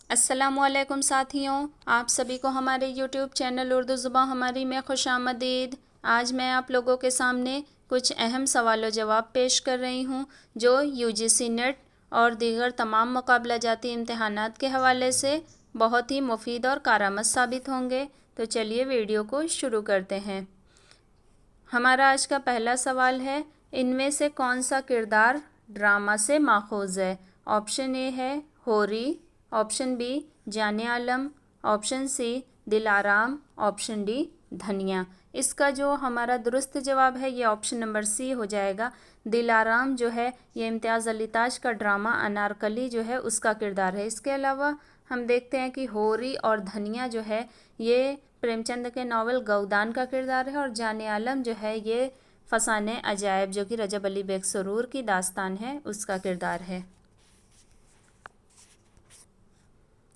السلام علیکم ساتھیوں، آپ سبھی کو ہمارے یوٹیوب چینل اردو زباں ہماری میں خوش آمدید۔ آج میں آپ لوگوں کے سامنے کچھ اہم سوال و جواب پیش کر رہی ہوں جو UGC نیٹ اور دیگر تمام مقابلہ جاتی امتحانات کے حوالے سے بہت ہی مفید اور کارآمد ثابت ہوں گے۔ تو چلیے ویڈیو کو شروع کرتے ہیں۔ ہمارا آج کا پہلا سوال ہے، ان میں سے کون سا کردار ڈرامہ سے ماخوذ ہے؟ آپشن اے ہے Hori, option B Jan Alam, option C Dilaram, option D Dhaniya. اس کا جو ہمارا درست جواب ہے یہ آپشن نمبر سی ہو جائے گا۔ دلارام جو ہے یہ امتیاز علی تاج کا ڈرامہ انارکلی جو ہے اس کا کردار ہے۔ اس کے علاوہ ہم دیکھتے ہیں کہ ہوری اور دھنیا جو ہے یہ پریم چند کے ناول گودان کا کردار ہے، اور جان عالم جو ہے یہ فسانہ عجائب جو کہ رجب علی بیگ سرور کی داستان ہے اس کا کردار ہے۔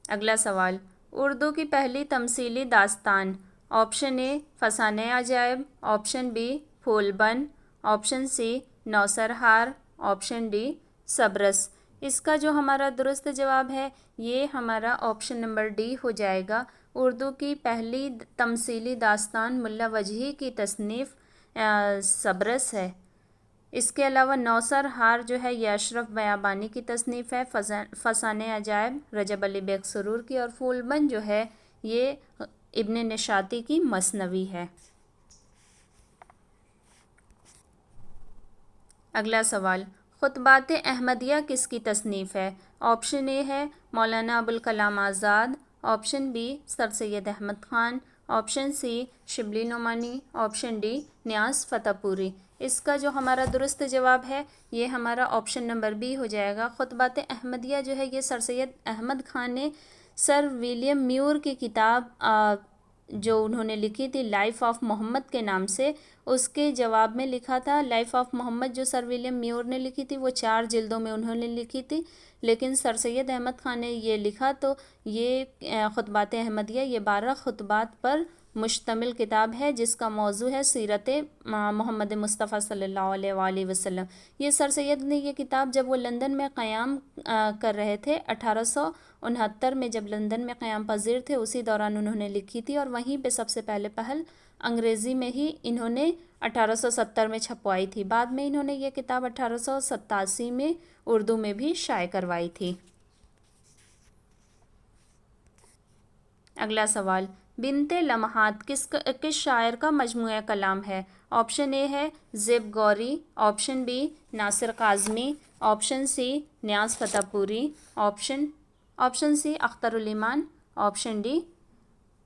اگلا سوال، اردو کی پہلی تمثیلی داستان؟ آپشن اے فسانہ عجائب، آپشن بی پھول بن، آپشن سی نوسرہار، آپشن ڈی صبرس۔ اس کا جو ہمارا درست جواب ہے یہ ہمارا آپشن نمبر ڈی ہو جائے گا۔ اردو کی پہلی تمثیلی داستان ملا وجہی کی تصنیف صبرس ہے۔ اس کے علاوہ نوسرہار جو ہے یہ اشرف بیابانی کی تصنیف ہے، فسانہ عجائب رجب علی بیگ سرور کی، اور پھول بن جو ہے یہ ابن نشاطی کی مثنوی ہے۔ اگلا سوال، خطبات احمدیہ کس کی تصنیف ہے؟ آپشن اے ہے Maulana Abul Kalam Azad, option B sir Syed Ahmad Khan, option C Shibli Nomani, option D Niaz Fatehpuri. اس کا جو ہمارا درست جواب ہے یہ ہمارا آپشن نمبر بی ہو جائے گا۔ خطبات احمدیہ جو ہے یہ سر سید احمد خان نے سر ولیم میور کی کتاب جو انہوں نے لکھی تھی لائف آف محمد کے نام سے، اس کے جواب میں لکھا تھا۔ لائف آف محمد جو سر ولیم میور نے لکھی تھی وہ 4 جلدوں میں انہوں نے لکھی تھی، لیکن سر سید احمد خان نے یہ لکھا تو یہ خطبات احمدیہ یہ 12 خطبات پر مشتمل کتاب ہے جس کا موضوع ہے سیرت محمد مصطفیٰ صلی اللہ علیہ وآلہ وسلم۔ یہ سر سید نے یہ کتاب جب وہ لندن میں قیام کر رہے تھے 1869 میں، جب لندن میں قیام پذیر تھے اسی دوران انہوں نے لکھی تھی، اور وہیں پہ سب سے پہل انگریزی میں ہی انہوں نے 1870 میں چھپوائی تھی۔ بعد میں انہوں نے یہ کتاب 1887 میں اردو میں بھی شائع کروائی تھی۔ اگلا سوال، بنت لمحات کس شاعر کا مجموعہ کلام ہے؟ آپشن اے ہے Zeb Ghauri, option B Nasir Kazmi, option C Niaz Fatehpuri, option C Akhtar ul Iman, option D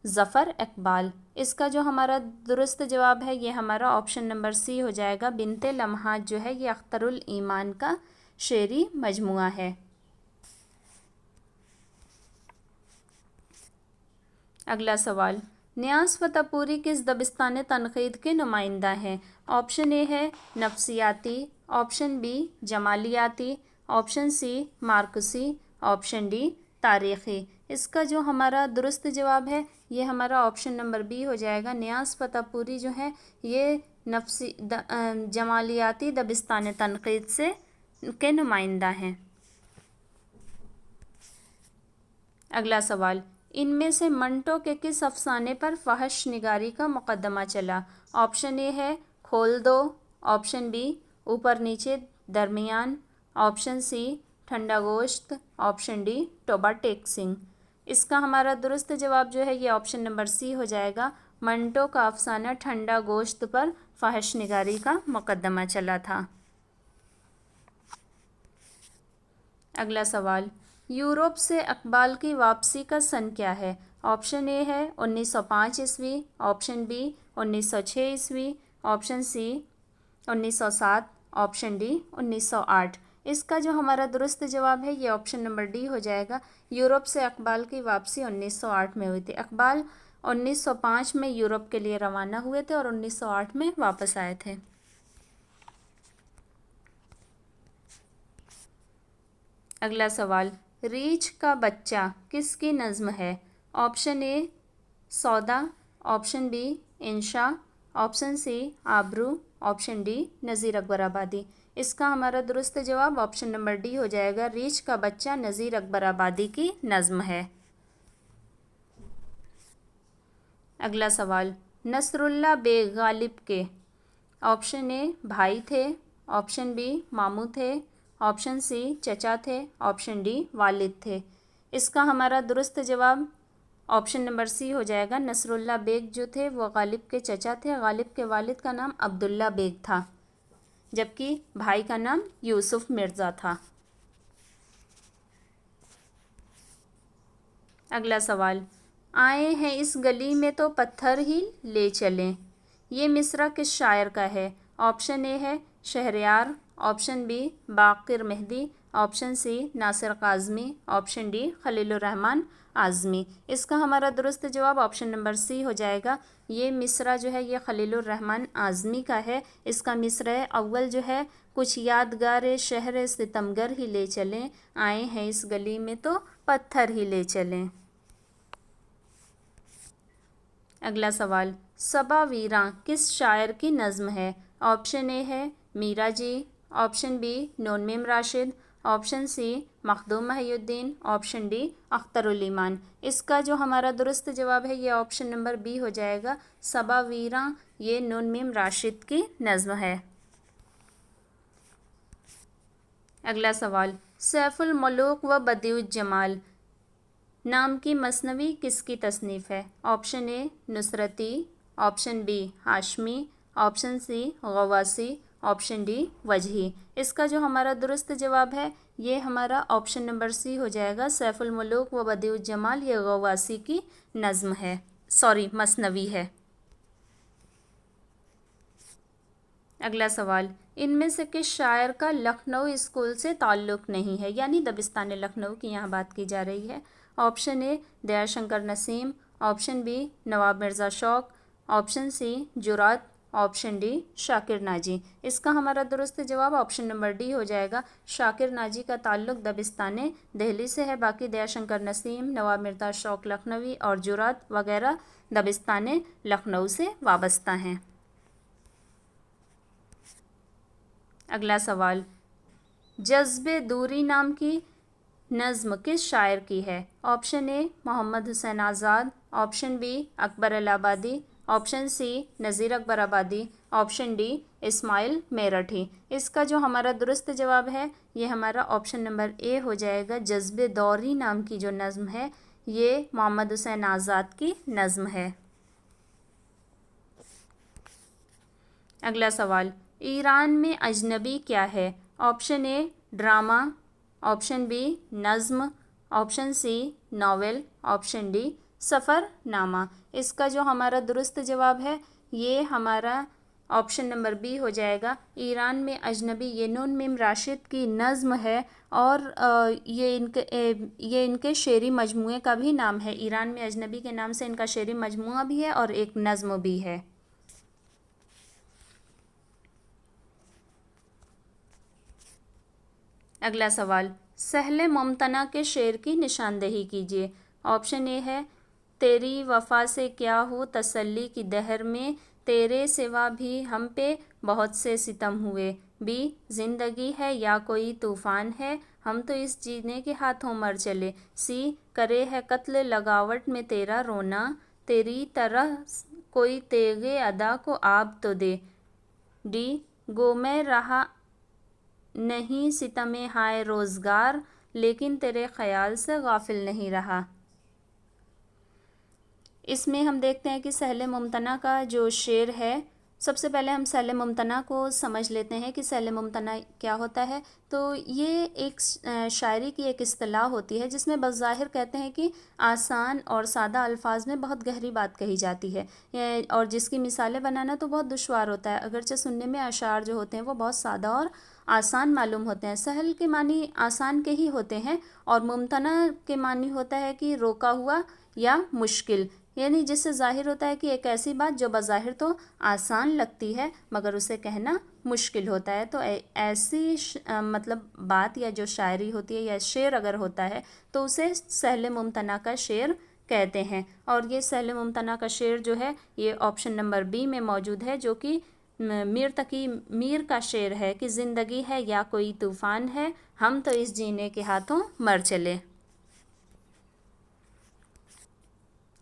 Zafar Iqbal. اس کا جو ہمارا درست جواب ہے یہ ہمارا آپشن نمبر سی ہو جائے گا۔ بنت لمحات جو ہے یہ اختر الایمان کا شعری مجموعہ ہے۔ اگلا سوال، نیاز فتح پوری کس دبستان تنقید کے نمائندہ ہیں؟ آپشن اے ہے نفسیاتی، آپشن بی جمالیاتی، آپشن سی مارکسی، آپشن ڈی تاریخی۔ اس کا جو ہمارا درست جواب ہے یہ ہمارا آپشن نمبر بی ہو جائے گا۔ نیاز فتح پوری جو ہے یہ جمالیاتی دبستان تنقید کے نمائندہ ہیں۔ اگلا سوال، ان میں سے منٹو کے کس افسانے پر فحش نگاری کا مقدمہ چلا؟ آپشن اے ہے کھول دو، آپشن بی اوپر نیچے درمیان، آپشن سی ٹھنڈا گوشت، آپشن ڈی ٹوبہ ٹیک سنگھ۔ اس کا ہمارا درست جواب جو ہے یہ آپشن نمبر سی ہو جائے گا۔ منٹو کا افسانہ ٹھنڈا گوشت پر فحش نگاری کا مقدمہ چلا تھا۔ اگلا سوال، یورپ سے اقبال کی واپسی کا سن کیا ہے؟ آپشن اے ہے 1905 عیسوی، آپشن بی 1906 عیسوی، آپشن سی 1907، آپشن ڈی 1908۔ اس کا جو ہمارا درست جواب ہے یہ آپشن نمبر ڈی ہو جائے گا۔ یورپ سے اقبال کی واپسی 1908 میں ہوئی تھی۔ اقبال 1905 میں یورپ کے لیے روانہ ہوئے تھے اور 1908 میں واپس آئے تھے۔ اگلا سوال، ریچھ کا بچہ کس کی نظم ہے؟ آپشن اے سودا، آپشن بی انشا، آپشن سی آبرو، آپشن ڈی نذیر اکبر آبادی۔ اس کا ہمارا درست جواب آپشن نمبر ڈی ہو جائے گا، ریچھ کا بچہ نذیر اکبر آبادی کی نظم ہے۔ اگلا سوال، نصر اللہ بیگ غالب کے آپشن اے بھائی تھے، آپشن بی ماموں تھے، آپشن سی چچا تھے، آپشن ڈی والد تھے۔ اس کا ہمارا درست جواب آپشن نمبر سی ہو جائے گا، نصر اللہ بیگ جو تھے وہ غالب کے چچا تھے۔ غالب کے والد کا نام عبداللہ بیگ تھا، جبکہ بھائی کا نام یوسف مرزا تھا۔ اگلا سوال، آئے ہیں اس گلی میں تو پتھر ہی لے چلیں، یہ مصرع کس شاعر کا ہے؟ آپشن اے ہے شہریار، آپشن بی باقر مہدی، آپشن سی ناصر کاظمی، آپشن ڈی خلیل الرحمن اعظمی۔ اس کا ہمارا درست جواب آپشن نمبر سی ہو جائے گا، یہ مصرع جو ہے یہ خلیل الرحمن اعظمی کا ہے۔ اس کا مصرع اول جو ہے، کچھ یادگار شہر ستمگر ہی لے چلیں، آئے ہیں اس گلی میں تو پتھر ہی لے چلیں۔ اگلا سوال، صبا ویراں کس شاعر کی نظم ہے؟ آپشن اے ہے Meera ji, option B Noon Meem Rashid, option C Makhdoom Mohiuddin, option D Akhtar الایمان۔ اس کا جو ہمارا درست جواب ہے یہ آپشن نمبر بی ہو جائے گا، صبا ویراں یہ نون میم راشد کی نظم ہے۔ اگلا سوال، سیف الملوک و بدیع الجمال نام کی مثنوی کس کی تصنیف ہے؟ Option A Nusrati, option B Hashmi, option C Ghawwasi, option D Wajhi. اس کا جو ہمارا درست جواب ہے یہ ہمارا آپشن نمبر سی ہو جائے گا، سیف الملوک و بدیع الجمال یہ غواصی کی نظم ہے، مثنوی ہے۔ اگلا سوال، ان میں سے کس شاعر کا لکھنؤ اسکول سے تعلق نہیں ہے؟ یعنی دبستان لکھنؤ کی یہاں بات کی جا رہی ہے۔ آپشن اے دیا شنکر نسیم، آپشن بی نواب مرزا شوق، آپشن سی جرات، آپشن ڈی شاکر ناجی۔ اس کا ہمارا درست جواب آپشن نمبر ڈی ہو جائے گا، شاکر ناجی کا تعلق دبستان دہلی سے ہے، باقی دیا شنکر نسیم، نواب مرزا شوق لکھنوی اور جرات وغیرہ دبستان لکھنؤ سے وابستہ ہیں۔ اگلا سوال، جذب دوری نام کی نظم کس شاعر کی ہے؟ Option a Muhammad Hussain Azad, option be اکبر الہ آبادی، آپشن سی نذیر اکبر آبادی، آپشن ڈی اسماعیل میرٹھی۔ اس کا جو ہمارا درست جواب ہے یہ ہمارا آپشن نمبر اے ہو جائے گا، جذب دوری نام کی جو نظم ہے یہ محمد حسین آزاد کی نظم ہے۔ اگلا سوال، ایران میں اجنبی کیا ہے؟ Option A drama, option B نظم، option C novel, option D سفر نامہ۔ اس کا جو ہمارا درست جواب ہے یہ ہمارا آپشن نمبر بی ہو جائے گا، ایران میں اجنبی یہ نون میم راشد کی نظم ہے، اور یہ ان کے شعری مجموعے کا بھی نام ہے، ایران میں اجنبی کے نام سے ان کا شعری مجموعہ بھی ہے اور ایک نظم بھی ہے۔ اگلا سوال، سہل ممتنع کے شعر کی نشاندہی کیجیے۔ آپشن اے ہے تیری وفا سے کیا ہو تسلی کی دہر میں، تیرے سوا بھی ہم پہ بہت سے ستم ہوئے، بی زندگی ہے یا کوئی طوفان ہے، ہم تو اس جینے کے ہاتھوں مر چلے، سی کرے ہے قتل لگاوٹ میں تیرا رونا، تیری طرح کوئی تیغ ادا کو آب تو دے، ڈی گو میں رہا نہیں ستم ہائے روزگار لیکن تیرے خیال سے غافل نہیں رہا۔ اس میں ہم دیکھتے ہیں کہ سہل ممتنع کا جو شعر ہے، سب سے پہلے ہم سہل ممتنع کو سمجھ لیتے ہیں کہ سہل ممتنع کیا ہوتا ہے۔ تو یہ ایک شاعری کی ایک اصطلاح ہوتی ہے جس میں بظاہر کہتے ہیں کہ آسان اور سادہ الفاظ میں بہت گہری بات کہی جاتی ہے، اور جس کی مثالیں بنانا تو بہت دشوار ہوتا ہے، اگرچہ سننے میں اشعار جو ہوتے ہیں وہ بہت سادہ اور آسان معلوم ہوتے ہیں۔ سہل کے معنی آسان کے ہی ہوتے ہیں، اور ممتنع کے معنی ہوتا ہے کہ روکا ہوا یا مشکل، یعنی جس سے ظاہر ہوتا ہے کہ ایک ایسی بات جو بظاہر تو آسان لگتی ہے مگر اسے کہنا مشکل ہوتا ہے۔ تو ایسی مطلب بات یا جو شاعری ہوتی ہے یا شعر اگر ہوتا ہے تو اسے سہل ممتنع کا شعر کہتے ہیں، اور یہ سہل ممتنع کا شعر جو ہے یہ آپشن نمبر بی میں موجود ہے، جو کہ میر تقی میر کا شعر ہے کہ زندگی ہے یا کوئی طوفان ہے، ہم تو اس جینے کے ہاتھوں مر چلے۔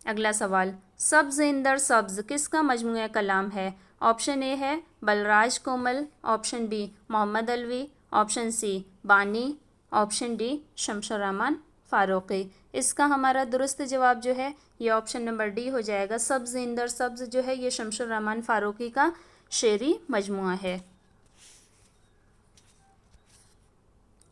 اگلا سوال، سبز اندر سبز کس کا مجموعہ کلام ہے؟ آپشن اے ہے بلراج کومل، آپشن بی محمد علوی، آپشن سی بانی، آپشن ڈی شمس الرحمن فاروقی۔ اس کا ہمارا درست جواب جو ہے یہ آپشن نمبر ڈی ہو جائے گا۔ سبز اندر سبز جو ہے یہ شمس الرحمن فاروقی کا شعری مجموعہ ہے۔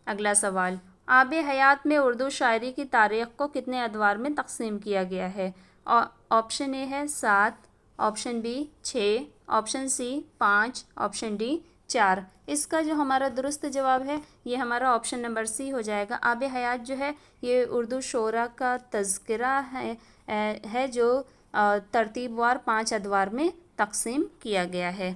اگلا سوال، آب حیات میں اردو شاعری کی تاریخ کو کتنے ادوار میں تقسیم کیا گیا ہے؟ آپشن اے ہے 7، option B 6، option C 5، option D 4۔ اس کا جو ہمارا درست جواب ہے یہ ہمارا آپشن نمبر سی ہو جائے گا۔ آب حیات جو ہے یہ اردو شعراء کا تذکرہ ہے جو ترتیب وار 5 ادوار میں تقسیم کیا گیا ہے۔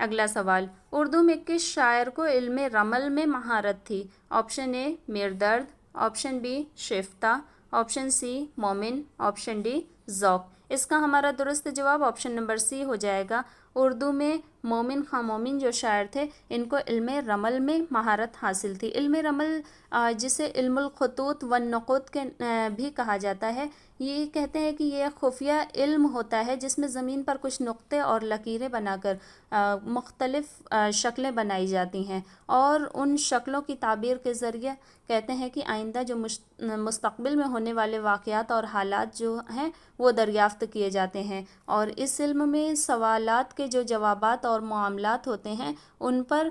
اگلا سوال، اردو میں کس شاعر کو علم رمل میں مہارت تھی؟ آپشن اے میر درد، آپشن بی شیفتہ، آپشن سی مومن، آپشن ڈی ذوق۔ اس کا ہمارا درست جواب آپشن نمبر سی ہو جائے گا۔ اردو میں مومن خاں مومن جو شاعر تھے ان کو علم رمل میں مہارت حاصل تھی۔ علم رمل جسے علم الخطوط والنقوط کے بھی کہا جاتا ہے، یہ کہتے ہیں کہ یہ خفیہ علم ہوتا ہے جس میں زمین پر کچھ نقطے اور لکیریں بنا کر مختلف شکلیں بنائی جاتی ہیں، اور ان شکلوں کی تعبیر کے ذریعے کہتے ہیں کہ آئندہ جو مستقبل میں ہونے والے واقعات اور حالات جو ہیں وہ دریافت کیے جاتے ہیں، اور اس علم میں سوالات کے جو جوابات اور معاملات ہوتے ہیں ان پر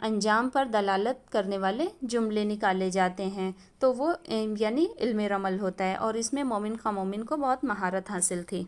انجام پر دلالت کرنے والے جملے نکالے جاتے ہیں، تو وہ یعنی علم رمل ہوتا ہے، اور اس میں مومن خاں مومن کو بہت مہارت حاصل تھی۔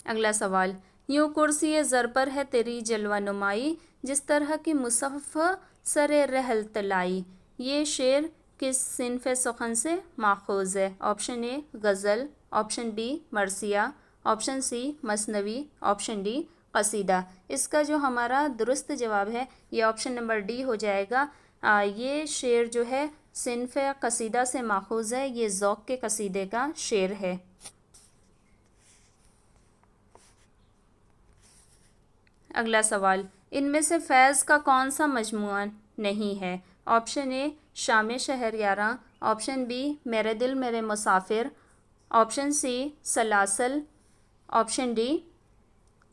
اگلا سوال، یوں کرسی زر پر ہے تیری جلوہ نمائی، جس طرح کی مصحف سر رحل تلائی، یہ شعر کس صنف سخن سے ماخوذ ہے؟ آپشن اے غزل، آپشن بی مرثیہ، آپشن سی مثنوی، آپشن ڈی قصیدہ۔ اس کا جو ہمارا درست جواب ہے یہ آپشن نمبر ڈی ہو جائے گا۔ یہ شعر جو ہے صنف قصیدہ سے ماخوذ ہے، یہ ذوق کے قصیدے کا شعر ہے۔ اگلا سوال، ان میں سے فیض کا کون سا مجموعہ نہیں ہے؟ آپشن اے شام شہر یاراں، آپشن بی میرے دل میرے مسافر، آپشن سی سلاسل، آپشن ڈی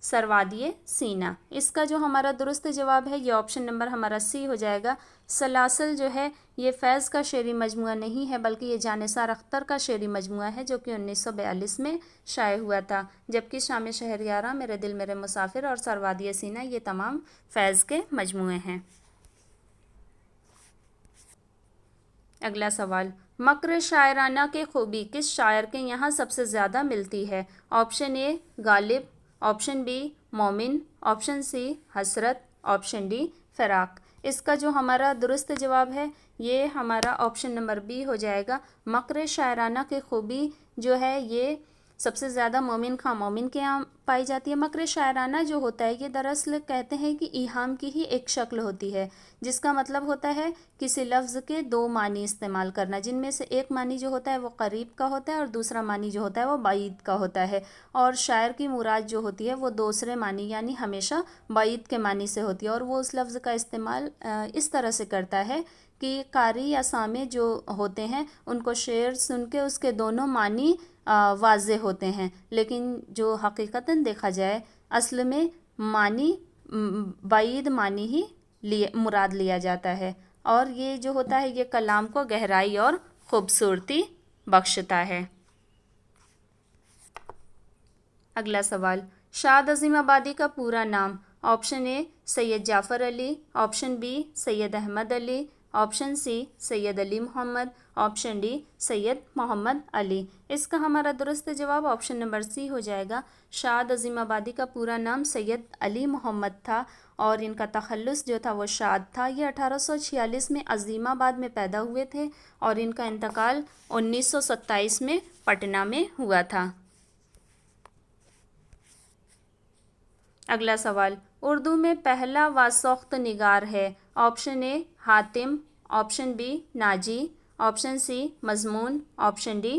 سروادیِ سینہ۔ اس کا جو ہمارا درست جواب ہے یہ آپشن نمبر ہمارا سی ہو جائے گا۔ سلاسل جو ہے یہ فیض کا شعری مجموعہ نہیں ہے بلکہ یہ جانثار اختر کا شعری مجموعہ ہے جو کہ 1942 میں شائع ہوا تھا، جبکہ شام شہر یاراں، میرے دل میرے مسافر اور سروادیِ سینہ یہ تمام فیض کے مجموعے ہیں۔ اگلا سوال، مکر شاعرانہ کی خوبی کس شاعر کے یہاں سب سے زیادہ ملتی ہے؟ آپشن اے غالب، آپشن بی مومن، آپشن سی حسرت، آپشن ڈی فراق۔ اس کا جو ہمارا درست جواب ہے یہ ہمارا آپشن نمبر بی ہو جائے گا۔ مکر شاعرانہ کی خوبی جو ہے یہ سب سے زیادہ مومن خاں مومن کے یہاں پائی جاتی ہے۔ مکر شاعرانہ جو ہوتا ہے یہ دراصل کہتے ہیں کہ ایہام کی ہی ایک شکل ہوتی ہے، جس کا مطلب ہوتا ہے کسی لفظ کے دو معنی استعمال کرنا، جن میں سے ایک معنی جو ہوتا ہے وہ قریب کا ہوتا ہے اور دوسرا معنی جو ہوتا ہے وہ بعید کا ہوتا ہے، اور شاعر کی مراد جو ہوتی ہے وہ دوسرے معنی یعنی ہمیشہ بعید کے معنی سے ہوتی ہے، اور وہ اس لفظ کا استعمال اس طرح سے کرتا ہے کہ قاری یا سامع جو ہوتے ہیں ان کو شعر سن کے اس کے دونوں معنی واضح ہوتے ہیں، لیکن جو حقیقتاً دیکھا جائے اصل میں معنی بعید معنی ہی مراد لیا جاتا ہے، اور یہ جو ہوتا ہے یہ کلام کو گہرائی اور خوبصورتی بخشتا ہے۔ اگلا سوال، شاد عظیم آبادی کا پورا نام؟ آپشن اے سید جعفر علی، آپشن بی سید احمد علی، آپشن سی سید علی محمد، آپشن ڈی سید محمد علی۔ اس کا ہمارا درست جواب آپشن نمبر سی ہو جائے گا۔ شاد عظیم آبادی کا پورا نام سید علی محمد تھا، اور ان کا تخلص جو تھا وہ شاد تھا۔ یہ 1846 میں عظیم آباد میں پیدا ہوئے تھے اور ان کا انتقال 1927 میں پٹنہ میں ہوا تھا۔ اگلا سوال، اردو میں پہلا واسوخت نگار ہے؟ Option A Hatim, option B Naji, option C Mazmoon, option D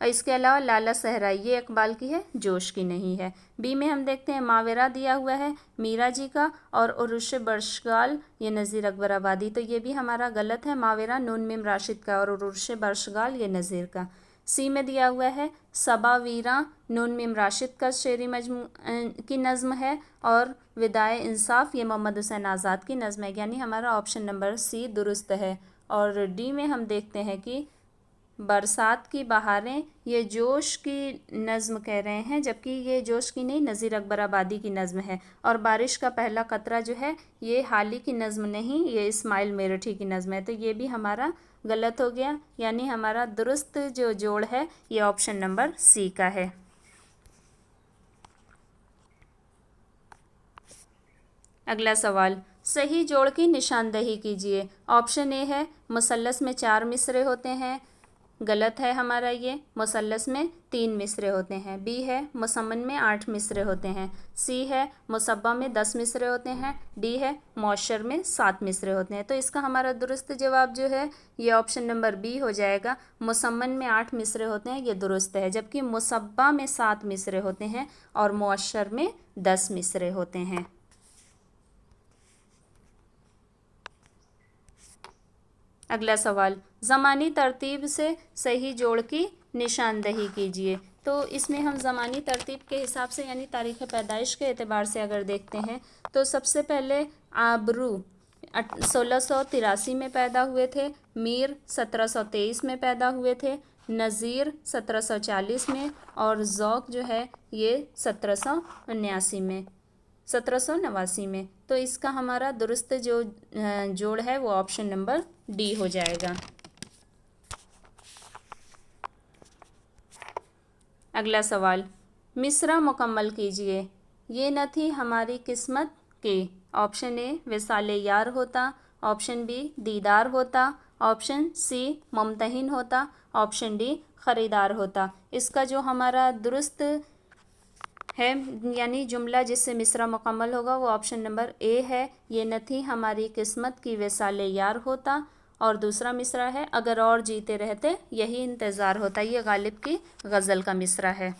اور اس کے علاوہ لالا صحرائی یہ اقبال کی ہے، جوش کی نہیں ہے۔ بی میں ہم دیکھتے ہیں ماورا دیا ہوا ہے میرا جی کا، اور عروش برشگال یہ نذیر اکبر آبادی، تو یہ بھی ہمارا غلط ہے، ماورا نون میم راشد کا اور عروش برشگال یہ نذیر کا۔ سی میں دیا ہوا ہے صبا ویراں نون میم راشد کا شعری مجموعہ کی نظم ہے، اور ودائے انصاف یہ محمد حسین آزاد کی نظم ہے، یعنی ہمارا آپشن نمبر سی درست ہے۔ اور ڈی میں ہم دیکھتے ہیں کہ برسات کی بہاریں یہ جوش کی نظم کہہ رہے ہیں، جبکہ یہ جوش کی نہیں نذیر اکبر آبادی کی نظم ہے، اور بارش کا پہلا قطرہ جو ہے یہ حالی کی نظم نہیں، یہ اسماعیل میرٹھی کی نظم ہے، تو یہ بھی ہمارا غلط ہو گیا، یعنی ہمارا درست جو جوڑ ہے یہ آپشن نمبر سی کا ہے۔ اگلا سوال، صحیح جوڑ کی نشاندہی کیجیے۔ آپشن اے ہے مثلث میں 4 مصرے ہوتے ہیں، غلط ہے ہمارا یہ، مثلث میں 3 مصرے ہوتے ہیں۔ بی ہے مسمن میں 8 مصرے ہوتے ہیں۔ سی ہے مصبہ میں 10 مصرے ہوتے ہیں۔ ڈی ہے معشر میں 7 مصرے ہوتے ہیں۔ تو اس کا ہمارا درست جواب جو ہے یہ آپشن نمبر بی ہو جائے گا، مسمن میں 8 مصرے ہوتے ہیں، یہ درست ہے، جبکہ مصبہ میں 7 مصرے ہوتے ہیں اور معشر میں 10 مصرے ہوتے ہیں۔ اگلا سوال، زمانی ترتیب سے صحیح جوڑ کی نشاندہی کیجیے۔ تو اس میں ہم زمانی ترتیب کے حساب سے یعنی تاریخ پیدائش کے اعتبار سے اگر دیکھتے ہیں تو سب سے پہلے آبرو 1683 میں پیدا ہوئے تھے، میر 1723 میں پیدا ہوئے تھے، نذیر 1740 میں، اور ذوق جو ہے یہ 1789 میں۔ تو اس کا ہمارا درست جو جوڑ ہے وہ آپشن نمبر ڈی ہو جائے گا۔ اگلا سوال، مصرع مکمل کیجیے۔ یہ نہ تھی ہماری قسمت کہ آپشن اے وصال یار ہوتا، آپشن بی دیدار ہوتا، آپشن سی ممتحن ہوتا، آپشن ڈی خریدار ہوتا۔ اس کا جو ہمارا درست ہے یعنی جملہ جس سے مصرع مکمل ہوگا وہ آپشن نمبر اے ہے، یہ نہ تھی ہماری قسمت کی وصال یار ہوتا، اور دوسرا مصرع ہے اگر اور جیتے رہتے یہی انتظار ہوتا، یہ غالب کی غزل کا مصرع ہے۔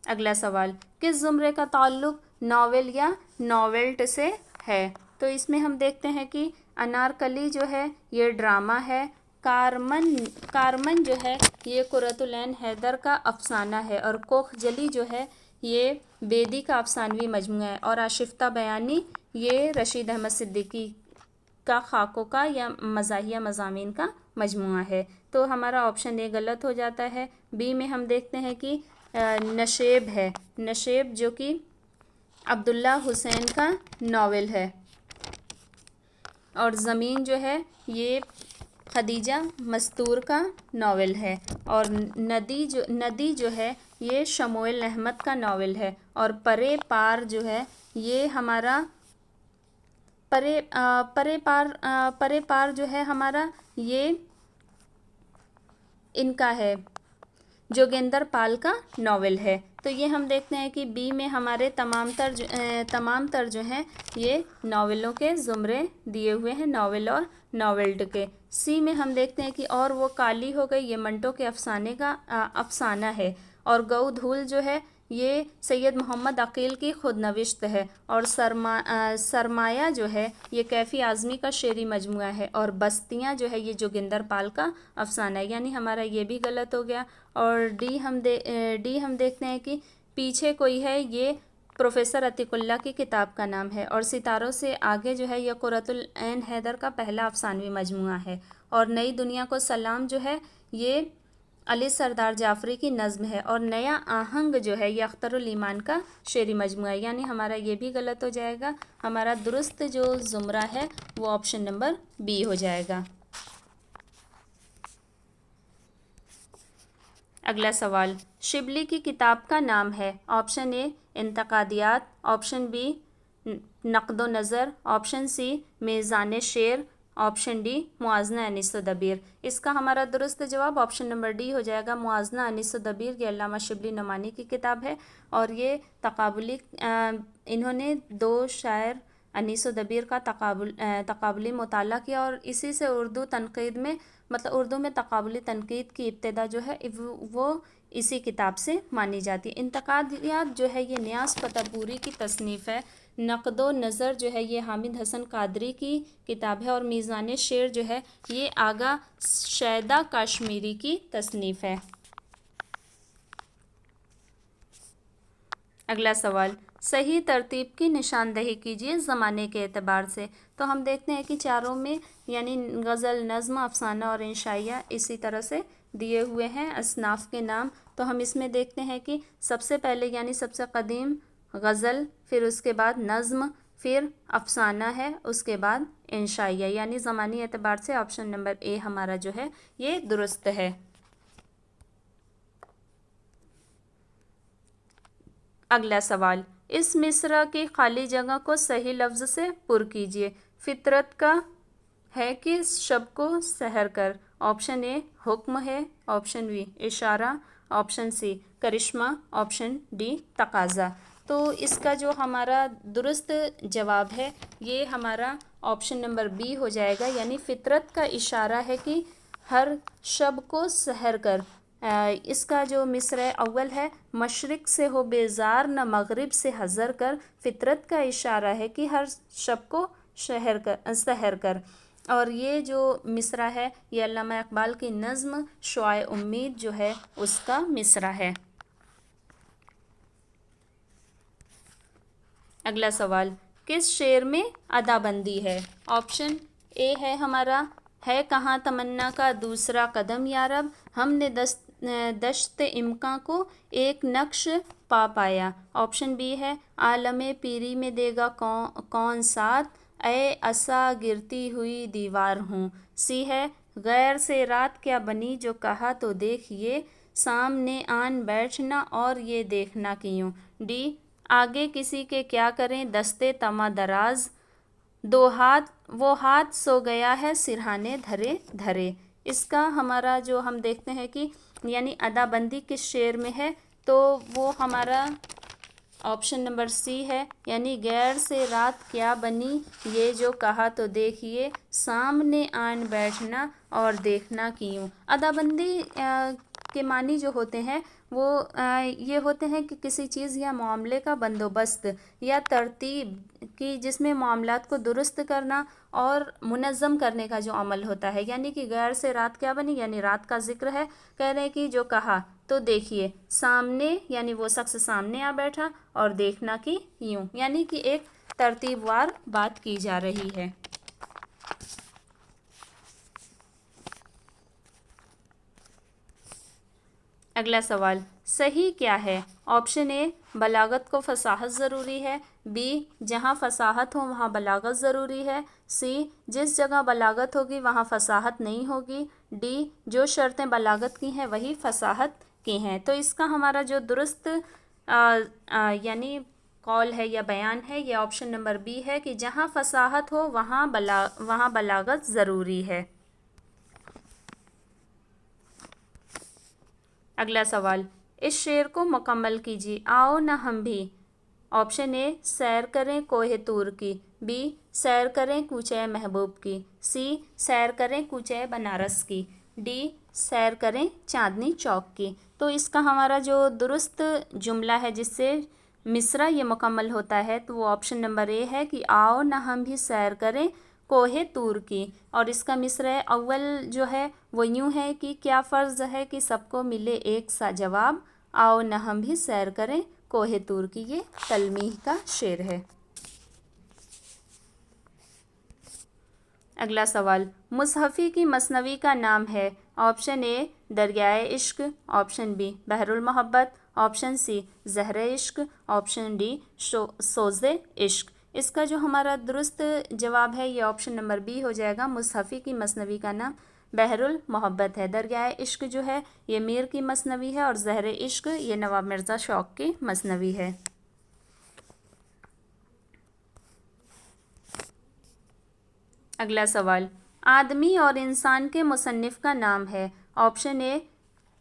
اگلا سوال، کس زمرے کا تعلق ناول یا ناولٹ سے ہے؟ تو اس میں ہم دیکھتے ہیں کہ انارکلی جو ہے یہ ڈرامہ ہے، کارمن جو ہے یہ قرۃ العین حیدر کا افسانہ ہے، اور کوکھ جلی جو ہے یہ بیدی کا افسانوی مجموعہ ہے، اور آشفتہ بیانی یہ رشید احمد صدیقی کا خاکوں کا یا مزاحیہ مضامین کا مجموعہ ہے۔ تو ہمارا آپشن اے غلط ہو جاتا ہے۔ بی میں ہم دیکھتے ہیں کہ نشیب ہے، نشیب جو کہ عبداللہ حسین کا ناول ہے، اور زمین جو ہے یہ خدیجہ مستور کا ناول ہے، اور ندی جو ہے یہ شموئیل احمد کا ناول ہے، اور پرے پار جو ہے یہ ہمارا پرے پار جو ہے ہمارا یہ ان کا ہے جوگیندر پال کا ناول ہے۔ تو یہ ہم دیکھتے ہیں کہ بی میں ہمارے تمام تر جو ہیں یہ ناولوں کے زمرے دیے ہوئے ہیں، ناول اور ناولڈ کے۔ سی میں ہم دیکھتے ہیں کہ اور وہ کالی ہو گئی یہ منٹو کے افسانے کا افسانہ ہے، اور گؤ دھول جو ہے یہ سید محمد عقیل کی خود نوشت ہے، اور سرمایہ جو ہے یہ کیفی اعظمی کا شعری مجموعہ ہے، اور بستیاں جو ہے یہ جوگندر پال کا افسانہ ہے، یعنی ہمارا یہ بھی غلط ہو گیا۔ اور ڈی ہم دیکھتے ہیں کہ پیچھے کوئی ہے یہ پروفیسر عتیق اللہ کی کتاب کا نام ہے، اور ستاروں سے آگے جو ہے یہ قرۃ العین حیدر کا پہلا افسانوی مجموعہ ہے، اور نئی دنیا کو سلام جو ہے یہ علی سردار جعفری کی نظم ہے، اور نیا آہنگ جو ہے یہ اختر الایمان کا شعری مجموعہ ہے، یعنی ہمارا یہ بھی غلط ہو جائے گا۔ ہمارا درست جو زمرہ ہے وہ آپشن نمبر بی ہو جائے گا۔ اگلا سوال، شبلی کی کتاب کا نام ہے؟ آپشن اے انتقادیات، آپشن بی نقد و نظر، آپشن سی میزان شعر، آپشن ڈی موازنہ انیس و دبیر۔ اس کا ہمارا درست جواب آپشن نمبر ڈی ہو جائے گا، موازنہ انیس و دبیر، یہ علامہ شبلی نعمانی کی کتاب ہے، اور یہ تقابلی انہوں نے 2 شاعر انیس و دبیر کا تقابلی مطالعہ کیا اور اسی سے اردو تنقید میں مطلب اردو میں تقابلی تنقید کی ابتدا جو ہے وہ اسی کتاب سے مانی جاتی ہے۔ انتقادیات جو ہے یہ نیاز فتح پوری کی تصنیف ہے۔ نقد و نظر جو ہے یہ حامد حسن قادری کی کتاب ہے، اور میزان شعر جو ہے یہ آغا شیدا کاشمیری کی تصنیف ہے۔ اگلا سوال، صحیح ترتیب کی نشاندہی کیجیے زمانے کے اعتبار سے۔ تو ہم دیکھتے ہیں کہ چاروں میں یعنی غزل، نظم، افسانہ اور انشائیہ اسی طرح سے دیے ہوئے ہیں اصناف کے نام۔ تو ہم اس میں دیکھتے ہیں کہ سب سے پہلے یعنی سب سے قدیم غزل، پھر اس کے بعد نظم، پھر افسانہ ہے، اس کے بعد انشائیہ، یعنی زمانی اعتبار سے آپشن نمبر اے ہمارا جو ہے یہ درست ہے۔ اگلا سوال، اس مصرع کی خالی جگہ کو صحیح لفظ سے پر کیجیے۔ فطرت کا ہے کہ شب کو سحر کر۔ آپشن اے حکم ہے، آپشن بی اشارہ، آپشن سی کرشمہ، آپشن ڈی تقاضا۔ تو اس کا جو ہمارا درست جواب ہے یہ ہمارا آپشن نمبر بی ہو جائے گا، یعنی فطرت کا اشارہ ہے کہ ہر شب کو سحر کر۔ اس کا جو مصرع اول ہے، مشرق سے ہو بیزار نہ مغرب سے حذر کر، فطرت کا اشارہ ہے کہ ہر شب کو سحر کر۔ اور یہ جو مصرع ہے یہ علامہ اقبال کی نظم شعاع امید جو ہے اس کا مصرع ہے۔ اگلا سوال، کس شعر میں ادا بندی ہے؟ آپشن اے ہے ہمارا، ہے کہاں تمنا کا دوسرا قدم یارب، ہم نے دشت امکاں کو ایک نقش پا پایا۔ آپشن بی ہے، عالم پیری میں دے گا کون ساتھ، اے عصا گرتی ہوئی دیوار ہوں۔ سی ہے، غیر سے رات کیا بنی جو کہا تو دیکھیے، سامنے آن بیٹھنا اور یہ دیکھنا کیوں۔ ڈی، آگے کسی کے کیا کریں دستے طمع دراز، وہ ہاتھ سو گیا ہے سرہانے دھرے دھرے۔ اس کا ہمارا جو ہم دیکھتے ہیں کہ یعنی ادا بندی کس شعر میں ہے، تو وہ ہمارا آپشن نمبر سی ہے، یعنی غیر سے رات کیا بنی یہ جو کہا تو دیکھیے، سامنے آن بیٹھنا اور دیکھنا کیوں۔ ادا بندی کے معنی جو ہوتے ہیں وہ یہ ہوتے ہیں کہ کسی چیز یا معاملے کا بندوبست یا ترتیب کی، جس میں معاملات کو درست کرنا اور منظم کرنے کا جو عمل ہوتا ہے۔ یعنی کہ غیر سے رات کیا بنی، یعنی رات کا ذکر ہے، کہہ رہے ہیں کہ جو کہا تو دیکھیے، سامنے یعنی وہ شخص سامنے آ بیٹھا اور دیکھنا کہ یوں، یعنی کہ ایک ترتیب وار بات کی جا رہی ہے۔ اگلا سوال، صحیح کیا ہے؟ آپشن اے، بلاغت کو فصاحت ضروری ہے، بی، جہاں فصاحت ہو وہاں بلاغت ضروری ہے، سی، جس جگہ بلاغت ہوگی وہاں فصاحت نہیں ہوگی، ڈی، جو شرطیں بلاغت کی ہیں وہی فصاحت کی ہیں۔ تو اس کا ہمارا جو درست یعنی قول ہے یا بیان ہے یہ آپشن نمبر بی ہے کہ جہاں فصاحت ہو وہاں بلاغت ضروری ہے۔ اگلا سوال، اس شعر کو مکمل کیجیے۔ آؤ نہ ہم بھی، آپشن اے، سیر کریں کوہ طور کی، بی، سیر کریں کوچہ محبوب کی، سی، سیر کریں کوچہ بنارس کی، ڈی، سیر کریں چاندنی چوک کی۔ تو اس کا ہمارا جو درست جملہ ہے جس سے مصرع یہ مکمل ہوتا ہے تو وہ آپشن نمبر اے ہے کہ آؤ نہ ہم بھی سیر کریں کوہ طور کی۔ اور اس کا مصرع اول جو ہے وہ یوں ہے کہ کیا فرض ہے کہ سب کو ملے ایک سا جواب، آؤ نہ ہم بھی سیر کریں کوہ طور کی۔ یہ تلمیح کا شعر ہے۔ اگلا سوال، مصحفی کی مثنوی کا نام ہے؟ آپشن اے، دریائے عشق، آپشن بی بحر المحبت، آپشن سی زہر عشق، آپشن ڈی سوز عشق۔ اس کا جو ہمارا درست جواب ہے یہ آپشن نمبر بی ہو جائے گا، مصحفی کی مثنوی کا نام بحر المحبت ہے۔ دریائے عشق جو ہے یہ میر کی مثنوی ہے اور زہر عشق یہ نواب مرزا شوق کی مثنوی ہے۔ اگلا سوال، آدمی اور انسان کے مصنف کا نام ہے؟ آپشن اے،